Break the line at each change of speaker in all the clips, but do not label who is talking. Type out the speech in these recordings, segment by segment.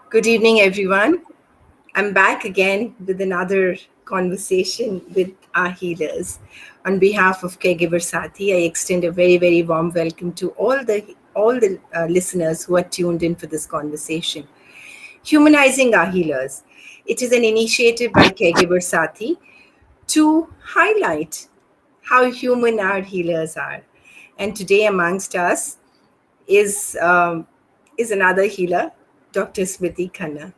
Good evening, everyone. I'm back again with another conversation with our healers. On behalf of Caregiver Saathi, I extend a very, very warm welcome to all the listeners who are tuned in for this conversation. Humanizing Our Healers. It is an initiative by Caregiver Saathi to highlight how human our healers are. And today, amongst us is is another healer, Dr. Smriti Khanna.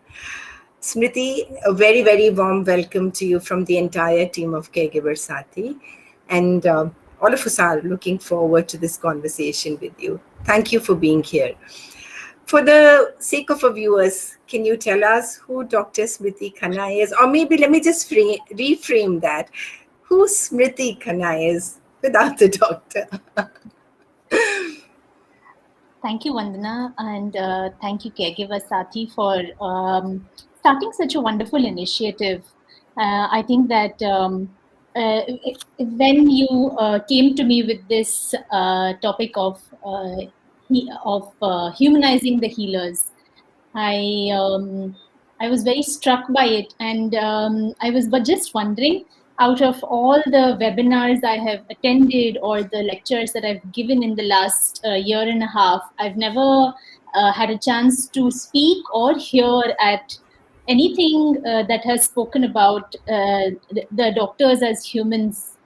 Smriti, a very, very warm welcome to you from the entire team of Caregiver Saathi. And all of us are looking forward to this conversation with you. Thank you for being here. For the sake of our viewers, can you tell us who Dr. Smriti Khanna is? Or maybe let me just reframe that. Who Smriti Khanna is without the doctor?
Thank you, Vandana, and thank you, Caregiver Saathi, for starting such a wonderful initiative. I think that when you came to me with this topic of humanizing the healers, I was very struck by it, and I was just wondering, out of all the webinars I have attended or the lectures that I've given in the last year and a half, I've never had a chance to speak or hear at anything that has spoken about the doctors as humans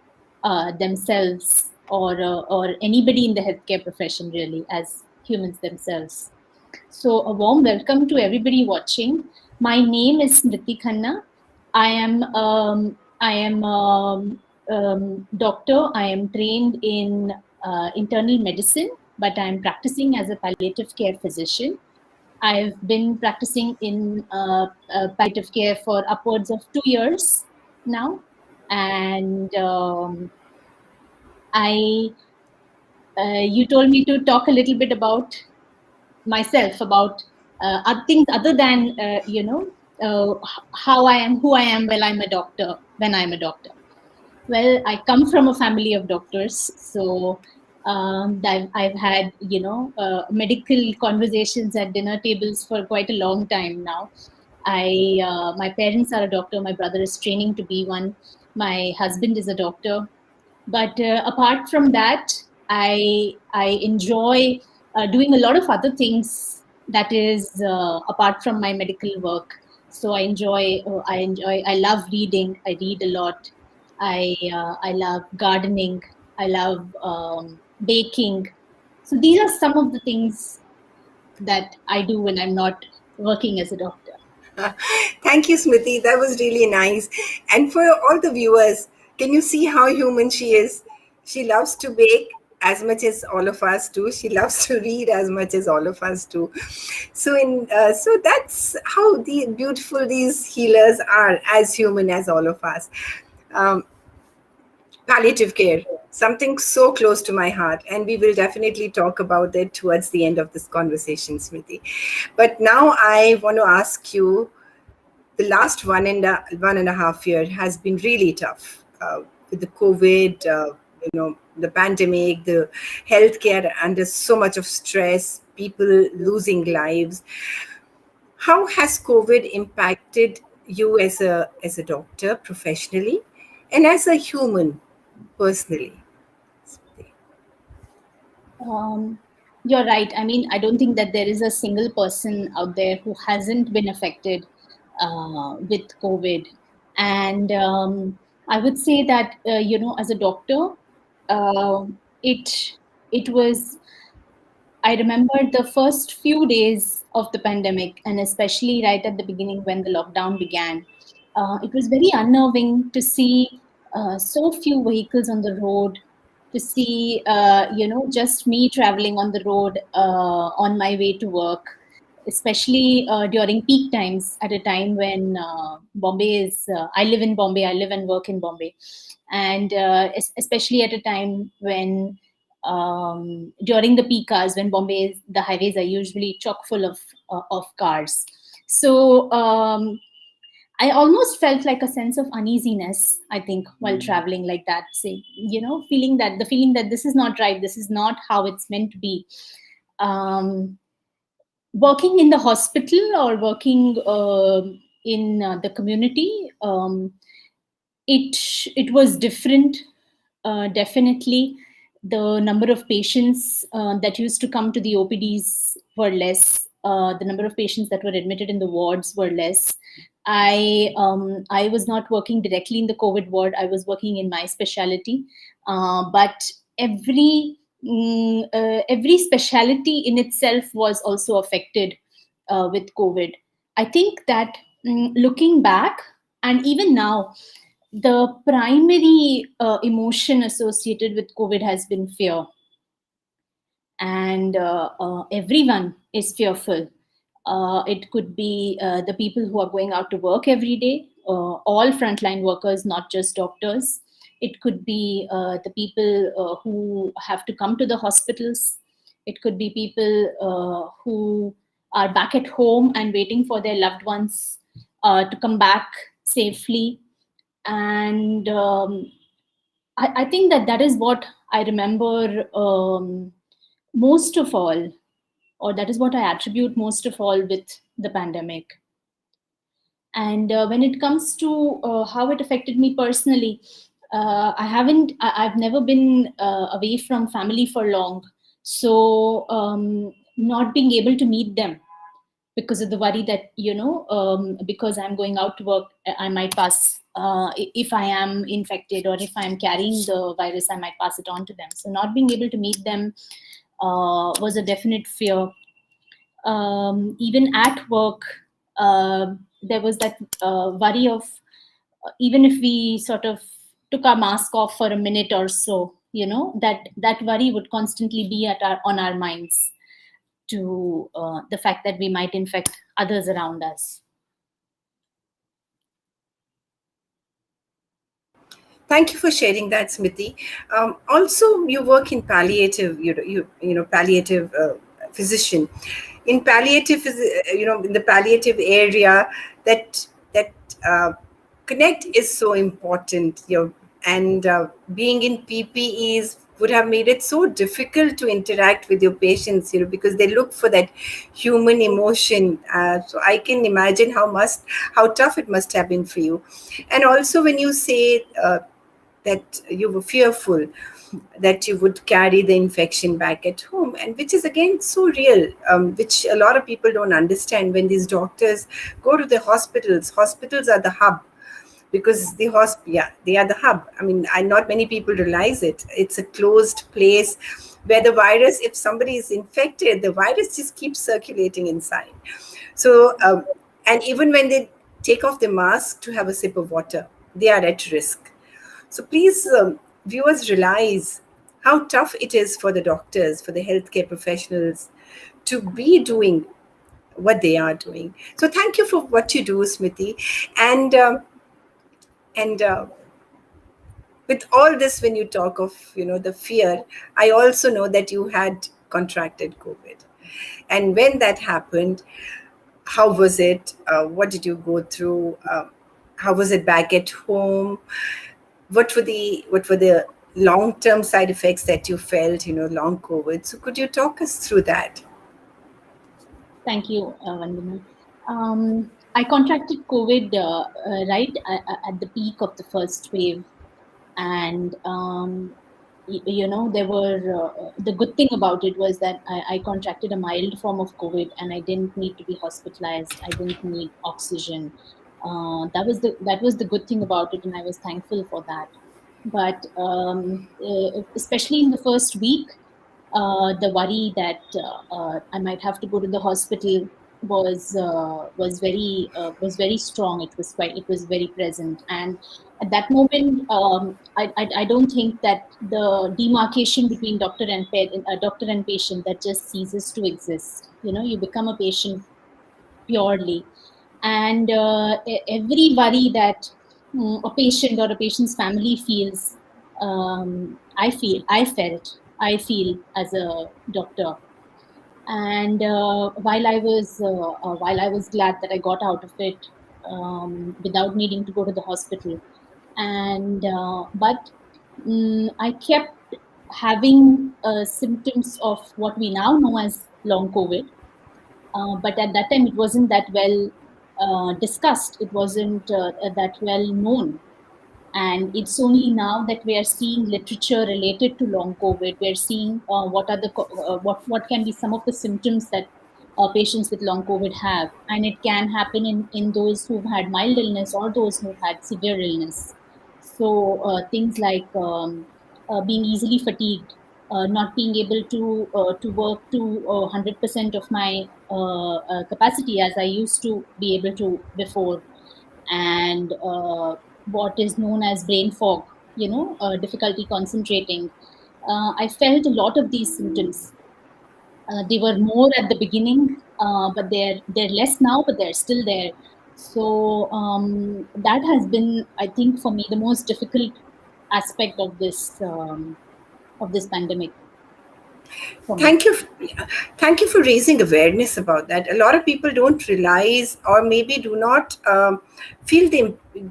themselves, or anybody in the healthcare profession really as humans themselves. So a warm welcome to everybody watching. My name is Smriti Khanna. I am doctor. I am trained in internal medicine, but I am practicing as a palliative care physician. I've been practicing in palliative care for upwards of 2 years now, and you told me to talk a little bit about myself, about other things other than how I am, who I am when I'm a doctor. Well, I come from a family of doctors, so I've had medical conversations at dinner tables for quite a long time now. My parents are a doctor. My brother is training to be one. My husband is a doctor. But apart from that, I enjoy doing a lot of other things that is apart from my medical work. So I love reading. I read a lot. I love gardening. I love baking. So these are some of the things that I do when I'm not working as a doctor.
Thank you, Smriti. That was really nice. And for all the viewers, can you see how human she is? She loves to bake as much as all of us do. She loves to read as much as all of us do. So that's how beautiful these healers are, as human as all of us. Um, Palliative care, something so close to my heart, and we will definitely talk about it towards the end of this conversation, Smriti. But now I want to ask you, the last 1.5 year has been really tough with the COVID, the pandemic, the healthcare under so much of stress, people losing lives. How has COVID impacted you as a doctor professionally and as a human personally?
You're right. I mean, I don't think that there is a single person out there who hasn't been affected with COVID. And I would say that, as a doctor, uh, it it was. I remember the first few days of the pandemic, and especially right at the beginning when the lockdown began. It was very unnerving to see so few vehicles on the road, to see just me traveling on the road on my way to work, especially during peak times, at a time when Bombay is. I live in Bombay. I live and work in Bombay, and especially at a time when during the peak hours, when the highways are usually chock full of cars. So I almost felt like a sense of uneasiness, I think, while traveling like that, say, feeling that this is not right, this is not how it's meant to be. Um, Working in the hospital or working in the community, it was different. Definitely, the number of patients that used to come to the OPDs were less. The number of patients that were admitted in the wards were less. I was not working directly in the COVID ward. I was working in my specialty, but every every specialty in itself was also affected with COVID. I think that looking back, and even now, the primary emotion associated with COVID has been fear, and everyone is fearful. It could be the people who are going out to work every day, all frontline workers, not just doctors. It could be the people who have to come to the hospitals. It could be people who are back at home and waiting for their loved ones to come back safely. And I think that that is what I remember most of all, or that is what I attribute most of all with the pandemic. And when it comes to how it affected me personally, I've never been away from family for long. So not being able to meet them because of the worry that, because I'm going out to work, I might pass, if I am infected or if I'm carrying the virus, I might pass it on to them. So not being able to meet them was a definite fear. Even at work, there was that worry of, even if we sort of took our mask off for a minute or so, that worry would constantly be on our minds, to the fact that we might infect others around us.
Thank you for sharing that, Smriti. Also, you work in palliative, palliative physician. In palliative, in the palliative area, that uh, connect is so important. And being in PPEs would have made it so difficult to interact with your patients, because they look for that human emotion. So I can imagine how tough it must have been for you. And also, when you say that you were fearful that you would carry the infection back at home, and which is again so real, which a lot of people don't understand. When these doctors go to the hospitals are the hub, because yeah, they are the hub. I mean, not many people realize it. It's a closed place where the virus, if somebody is infected, the virus just keeps circulating inside. So and even when they take off the mask to have a sip of water, they are at risk. So please, viewers, realize how tough it is for the doctors, for the healthcare professionals to be doing what they are doing. So thank you for what you do, Smriti. And with all this, when you talk of the fear, I also know that you had contracted COVID. And when that happened, how was it? What did you go through? How was it back at home? What were the long term side effects that you felt, long COVID? So could you talk us through that?
Thank you, Vandana. I contracted COVID right at the peak of the first wave, and there were the good thing about it was that I contracted a mild form of COVID, and I didn't need to be hospitalized. I didn't need oxygen. That was the good thing about it, and I was thankful for that. But especially in the first week, the worry that I might have to go to the hospital was very strong. It was very present, and at that moment, I don't think that the demarcation between doctor and patient, that just ceases to exist. You become a patient purely, and every worry that a patient or a patient's family feels, I feel as a doctor. And while I was glad that I got out of it without needing to go to the hospital, and but I kept having symptoms of what we now know as long COVID. But at that time, it wasn't that well discussed. It wasn't that well known. And it's only now that we are seeing literature related to long COVID. We're seeing what can be some of the symptoms that patients with long COVID have, and it can happen in those who've had mild illness or those who've had severe illness. So things like being easily fatigued, not being able to work to 100% of my capacity as I used to be able to before, and what is known as brain fog, difficulty concentrating. I felt a lot of these symptoms. They were more at the beginning, but they're less now, but they're still there. So that has been, I think, for me, the most difficult aspect of this pandemic for me.
Thank you. Thank you for raising awareness about that. A lot of people don't realize, or maybe do not feel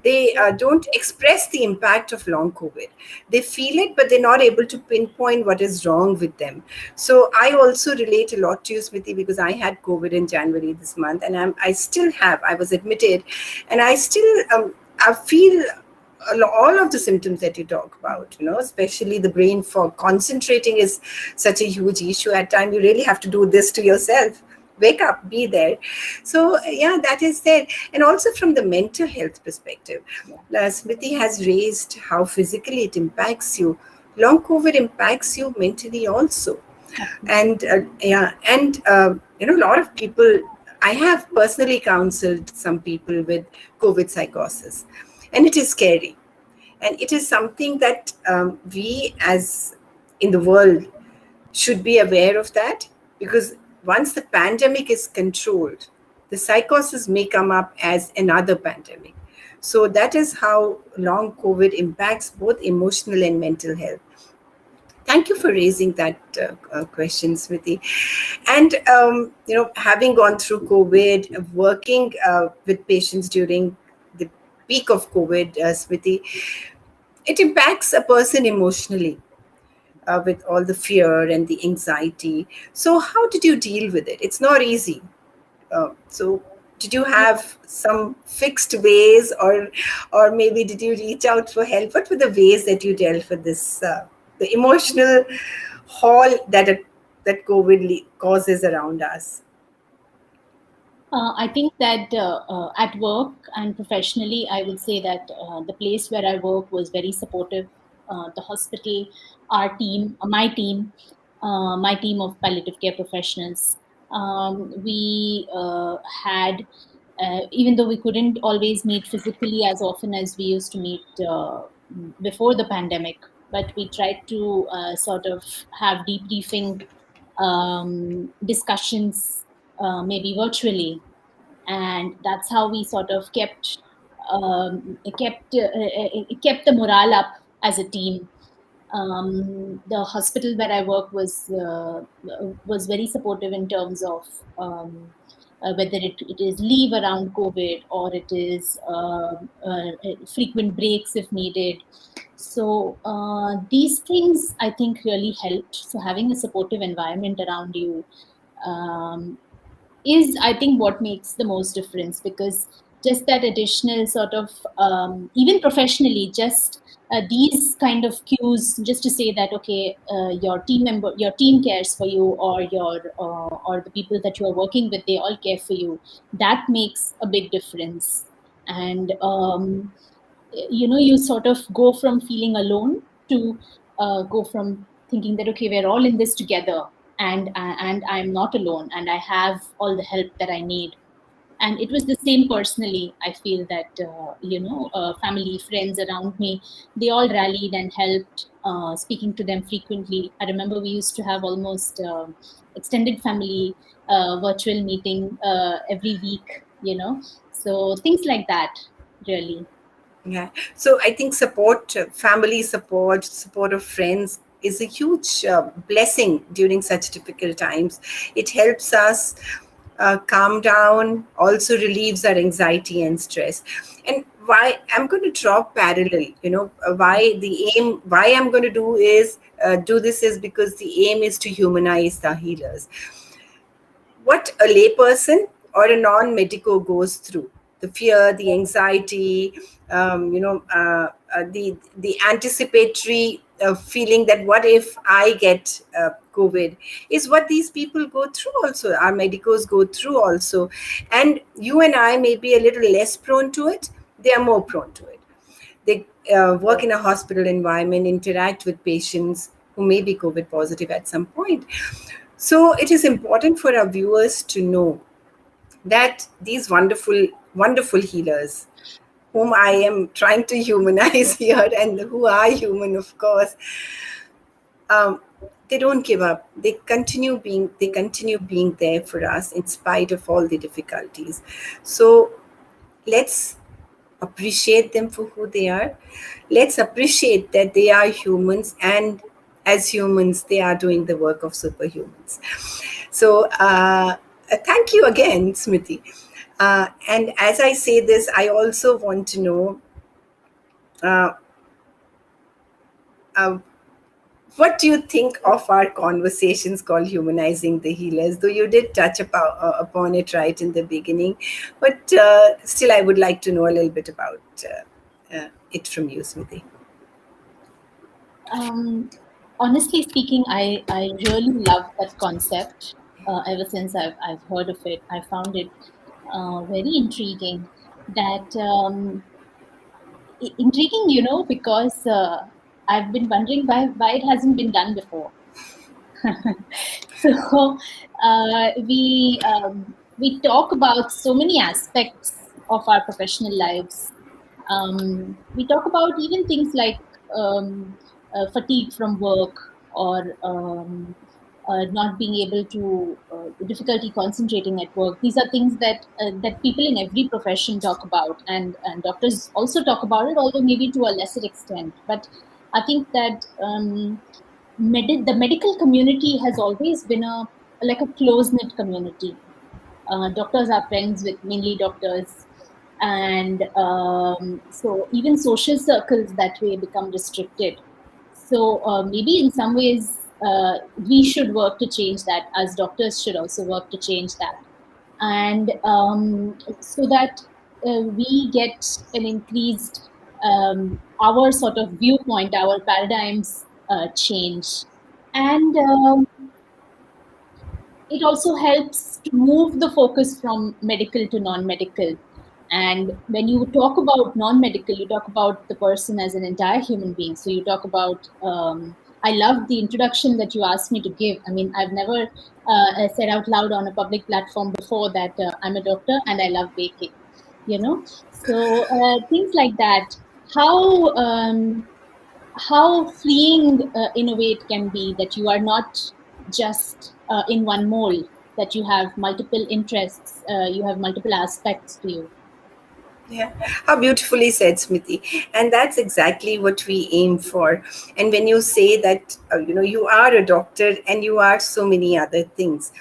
they don't express the impact of long COVID. They feel it, but they're not able to pinpoint what is wrong with them. So I also relate a lot to you, Smriti, because I had COVID in January this month, and I still have. I was admitted, and I still I feel all of the symptoms that you talk about, especially the brain fog. Concentrating is such a huge issue. At times, you really have to do this to yourself. Wake up, be there. So, yeah, that is there. And also from the mental health perspective, Smriti has raised how physically it impacts you. Long COVID impacts you mentally also. And a lot of people, I have personally counseled some people with COVID psychosis, and it is scary. And it is something that we as in the world should be aware of that, because once the pandemic is controlled, the psychosis may come up as another pandemic. So that is how long COVID impacts both emotional and mental health. Thank you for raising that question, Smriti. And, having gone through COVID, working with patients during the peak of COVID, Smriti, it impacts a person emotionally with all the fear and the anxiety. So, how did you deal with it? It's not easy. So, did you have some fixed ways, or maybe did you reach out for help? What were the ways that you dealt with this, the emotional haul that COVID causes around us?
I think that at work and professionally, I would say that the place where I work was very supportive. The hospital, our team, my team of palliative care professionals, we had, even though we couldn't always meet physically as often as we used to meet before the pandemic, but we tried to sort of have debriefing discussions, maybe virtually, and that's how we sort of kept the morale up as a team. The hospital where I work was very supportive in terms of whether it is leave around COVID, or it is frequent breaks if needed. So these things I think really helped. So having a supportive environment around you um, is, I think, what makes the most difference, because just that additional sort of even professionally, just these kind of cues, just to say that okay, your team cares for you, or or the people that you are working with, they all care for you. That makes a big difference. And you sort of go from feeling alone to go from thinking that okay, we're all in this together, and I'm not alone, and I have all the help that I need. And it was the same personally. I feel that family, friends around me, they all rallied and helped, speaking to them frequently. I remember we used to have almost extended family virtual meeting every week, so things like that, really.
Yeah. So I think support, family support, support of friends is a huge blessing during such difficult times. It helps us calm down, also relieves our anxiety and stress. And why I'm going to draw parallel, why I'm going to do this is because the aim is to humanize the healers. what a layperson or a non-medico goes through, the fear, the anxiety, the anticipatory feeling that what if I get COVID, is what these people go through also, our medicos go through also. And you and I may be a little less prone to it, they are more prone to it. They work in a hospital environment, interact with patients who may be COVID positive at some point. So it is important for our viewers to know that these wonderful, wonderful healers, whom I am trying to humanize here and who are human, of course, um, they don't give up. They continue being there for us in spite of all the difficulties. So let's appreciate them for who they are. Let's appreciate that they are humans, and as humans, they are doing the work of superhumans. So, thank you again, Smriti. And as I say this, I also want to know uh, uh, what do you think of our conversations called Humanizing the Healers? Though you did touch upon it right in the beginning, but still, I would like to know a little bit about it from you, Smriti.
Um, Honestly speaking, I really love that concept. Ever since I've heard of it, I found it very intriguing. That intriguing, because I've been wondering why it hasn't been done before. So we talk about so many aspects of our professional lives. We talk about even things like fatigue from work, or not being able to difficulty concentrating at work. These are things that people in every profession talk about, and doctors also talk about it, although maybe to a lesser extent. But I think that the medical community has always been a like a close knit community. Doctors are friends with mainly doctors, and so even social circles that way become restricted. So maybe in some ways we should work to change that, as doctors should also work to change that, and so that we get an increased our sort of viewpoint, our paradigms change, and it also helps to move the focus from medical to non-medical. And when you talk about non-medical, you talk about the person as an entire human being. So you talk about, I love the introduction that you asked me to give. I mean, I've never said out loud on a public platform before that I'm a doctor and I love baking, you know? So things like that. How, um, how freeing in a way it can be that you are not just in one mold, that you have multiple interests, you have multiple aspects to you.
Yeah, how beautifully said, Smriti. And that's exactly what we aim for. And when you say that, you are a doctor and you are so many other things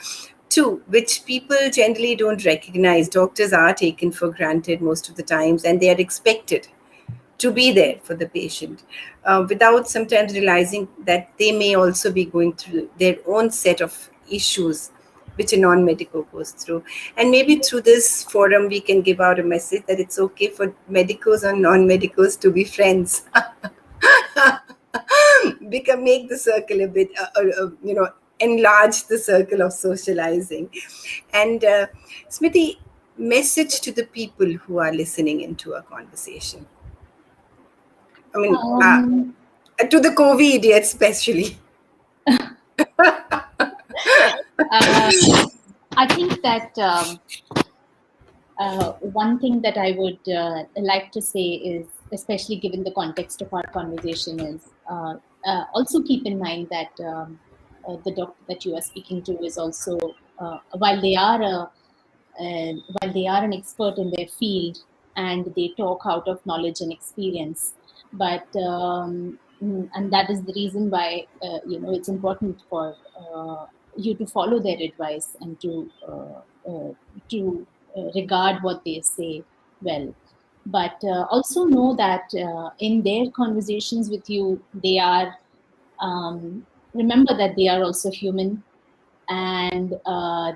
too, which people generally don't recognize. Doctors are taken for granted most of the times, and they are expected to be there for the patient without sometimes realizing that they may also be going through their own set of issues which a non-medical goes through. And maybe through this forum we can give out a message that it's okay for medicos and non-medicos to be friends. Make the circle a bit enlarge the circle of socializing. And Smriti, message to the people who are listening into a conversation. I mean,
Um,
to the COVID, especially.
uh, I think that one thing that I would like to say is, especially given the context of our conversation, is also keep in mind that the doctor that you are speaking to is also, while they are while they are an expert in their field and they talk out of knowledge and experience, but and that is the reason why it's important for you to follow their advice and to regard what they say well. But also know that in their conversations with you, they are, remember that they are also human, and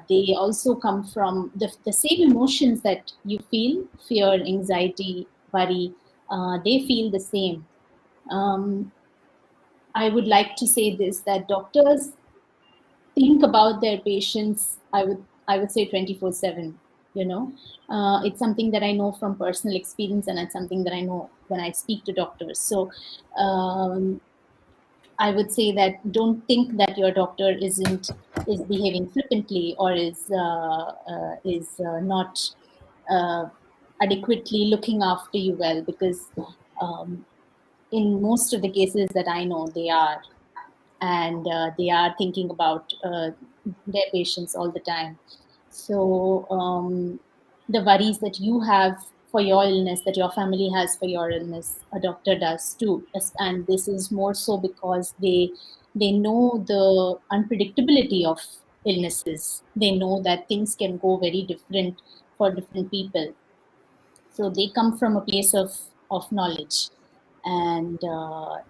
they also come from the same emotions that you feel: fear, anxiety, worry. They feel the same. um, I would like to say this, that doctors think about their patients, I would say 24/7. You know, it's something that I know from personal experience, and it's something that I know when I speak to doctors. So um, I would say that don't think that your doctor is behaving flippantly, or is not uh, adequately looking after you well, because um, in most of the cases that I know, they are, and they are thinking about their patients all the time. So the worries that you have for your illness, that your family has for your illness, a doctor does too. And this is more so because they know the unpredictability of illnesses. They know that things can go very different for different people. So they come from a place of knowledge, and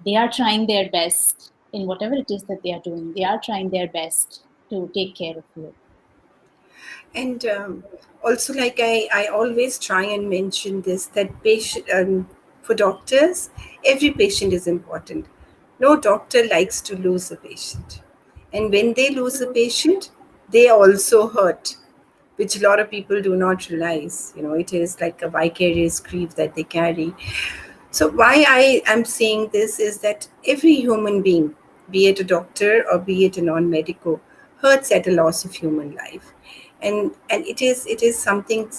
they are trying their best in whatever it is that they are doing. They are trying their best to take care of you.
And also, like I always try and mention this, that patient, for doctors, every patient is important. No doctor likes to lose a patient. And when they lose a patient, they also hurt, which a lot of people do not realize. It is like a vicarious grief that they carry. So, why I am saying this is that every human being, be it a doctor or be it a non-medical, hurts at a loss of human life, and it is something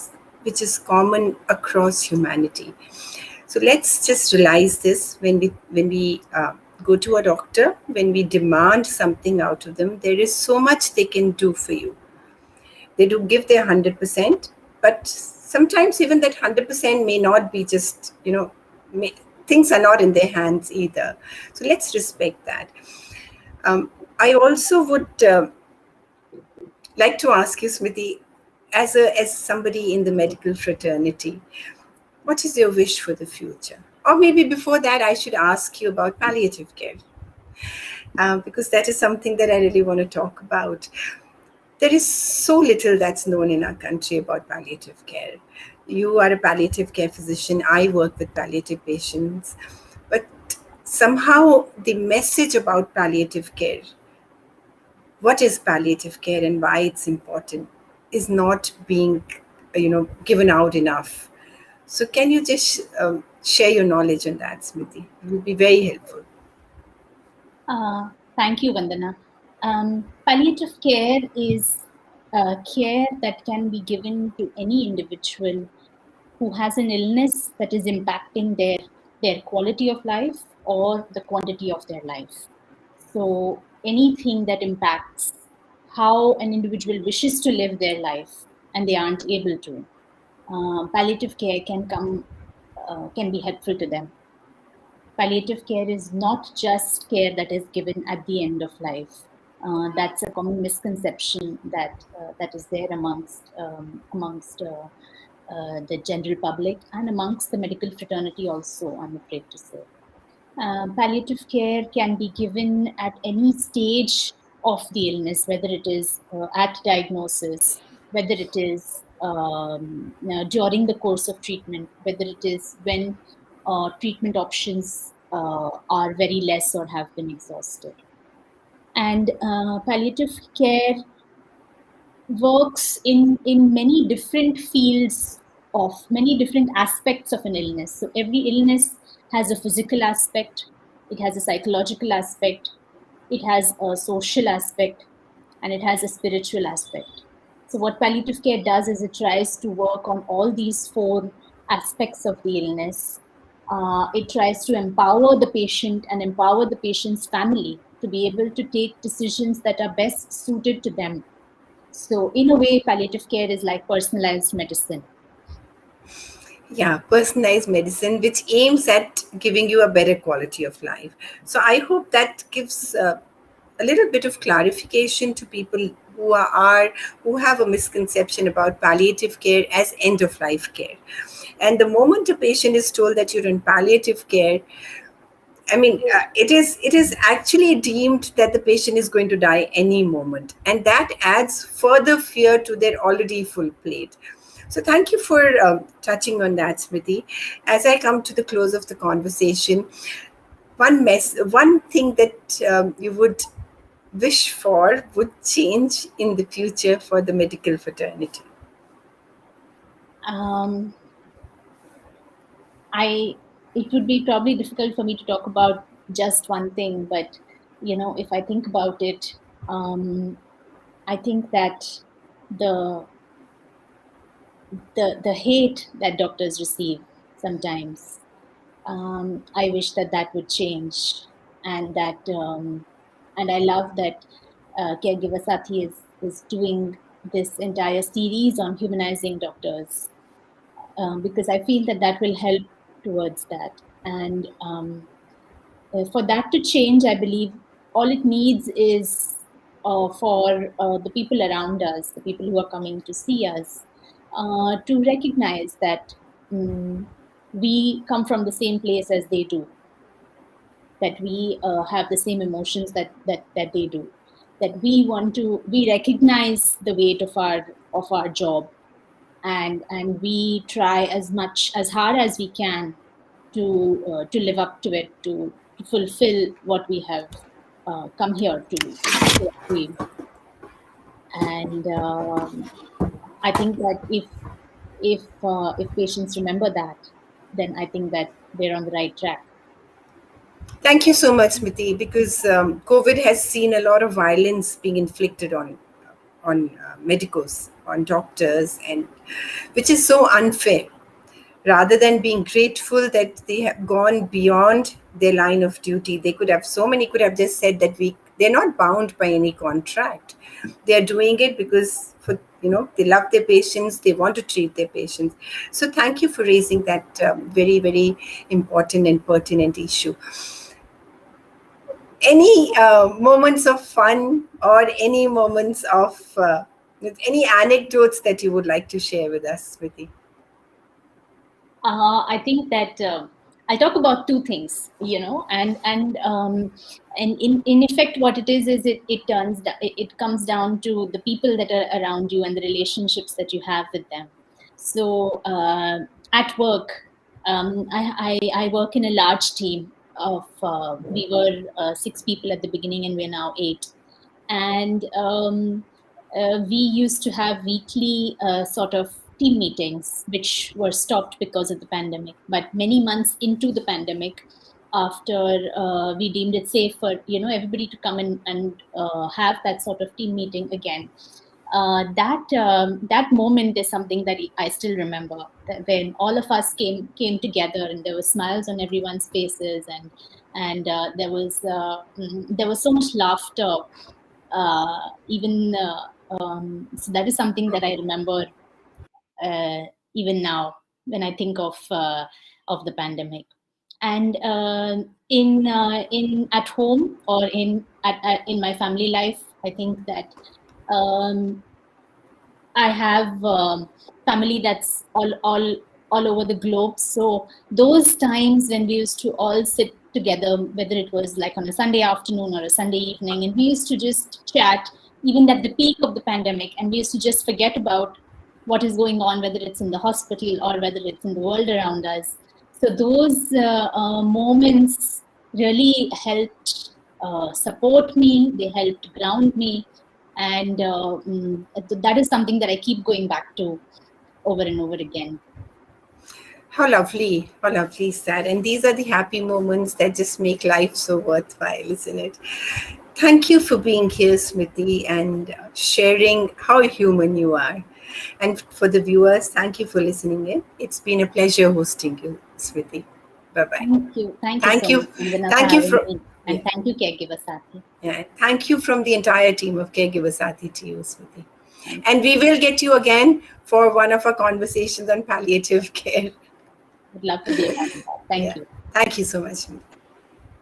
which is common across humanity. So let's just realize this when we go to a doctor, when we demand something out of them, there is so much they can do for you. They do give their 100%, but sometimes even that 100% may not be just, may, things are not in their hands either. So let's respect that. I also would like to ask you, Smriti, as somebody in the medical fraternity, what is your wish for the future? Or maybe before that, I should ask you about palliative care, because that is something that I really want to talk about. There is so little that's known in our country about palliative care. You are a palliative care physician. I work with palliative patients. But somehow the message about palliative care, what is palliative care and why it's important, is not being given out enough. So can you just share your knowledge on that, Smriti? It would be very helpful.
Thank you, Vandana. Palliative care is care that can be given to any individual who has an illness that is impacting their quality of life or the quantity of their life. So anything that impacts how an individual wishes to live their life and they aren't able to, palliative care can be helpful to them. Palliative care is not just care that is given at the end of life. That's a common misconception that is there amongst the general public and amongst the medical fraternity also, I'm afraid to say. Palliative care can be given at any stage of the illness, whether it is at diagnosis, whether it is during the course of treatment, whether it is when treatment options are very less or have been exhausted. And palliative care works in many different fields of many different aspects of an illness. So every illness has a physical aspect, it has a psychological aspect, it has a social aspect, and it has a spiritual aspect. So what palliative care does is it tries to work on all these four aspects of the illness. It tries to empower the patient and empower the patient's family to be able to take decisions that are best suited to them. So, in a way, palliative care is like personalized medicine.
Yeah, personalized medicine, which aims at giving you a better quality of life. So I hope that gives a little bit of clarification to people who have a misconception about palliative care as end of life care. And the moment a patient is told that you're in palliative care, I mean, it is actually deemed that the patient is going to die any moment, and that adds further fear to their already full plate. So, thank you for touching on that, Smriti. As I come to the close of the conversation, one thing that you would wish for would change in the future for the medical fraternity.
Um, I it would be probably difficult for me to talk about just one thing, but if I think about it, um, I think that the the hate that doctors receive sometimes, I wish that that would change, and I love that Caregiver Saathi is doing this entire series on humanizing doctors, because I feel that that will help towards that. And for that to change, I believe all it needs is for the people around us, the people who are coming to see us, to recognize that we come from the same place as they do, that we have the same emotions that they do, that we recognize the weight of our job, and we try as hard as we can to live up to it, to fulfill what we have come here to achieve. And I think that if patients remember that, then I think that they're on the right track.
Thank you so much, Smriti, because COVID has seen a lot of violence being inflicted on medicos, on doctors, and which is so unfair. Rather than being grateful that they have gone beyond their line of duty, they could have so many could have just said that they're not bound by any contract. They are doing it because they love their patients, they want to treat their patients. So thank you for raising that very, very important and pertinent issue. Any moments of fun or any moments of any anecdotes that you would like to share with us, Smriti?
I think that I'll talk about two things, and in effect, what it is it comes down to the people that are around you and the relationships that you have with them. So at work, I work in a large team of we were 6 people at the beginning, and we're now 8. And we used to have weekly sort of team meetings, which were stopped because of the pandemic. But many months into the pandemic, after we deemed it safe for everybody to come in and have that sort of team meeting again, that moment is something that I still remember, that when all of us came together, and there were smiles on everyone's faces, and there was so much laughter, even so that is something that I remember uh, even now when I think of the pandemic. And in at home, or in my family life, I think that um, I have family that's all over the globe. So those times when we used to all sit together, whether it was like on a Sunday afternoon or a Sunday evening, and we used to just chat, even at the peak of the pandemic, and we used to just forget about what is going on, whether it's in the hospital or whether it's in the world around us. So those moments really helped support me. They helped ground me, and that is something that I keep going back to over and over again.
How lovely is that? And these are the happy moments that just make life so worthwhile, isn't it? Thank you for being here, Smriti, and sharing how human you are. And for the viewers, thank you for listening in. It's been a pleasure hosting you, Smriti. Bye bye.
Thank you
Thank
so
you.
much, Vandana, for
Thank you
having
for
me,
yeah,
and thank you, Caregiver Saathi.
yeah. Thank you from the entire team of Caregiver Saathi to you, Smriti.
Thank
And we will get you again for one of our conversations on palliative care.
Would love to be a part of that. Thank
Yeah.
you.
Thank you so much, Smriti.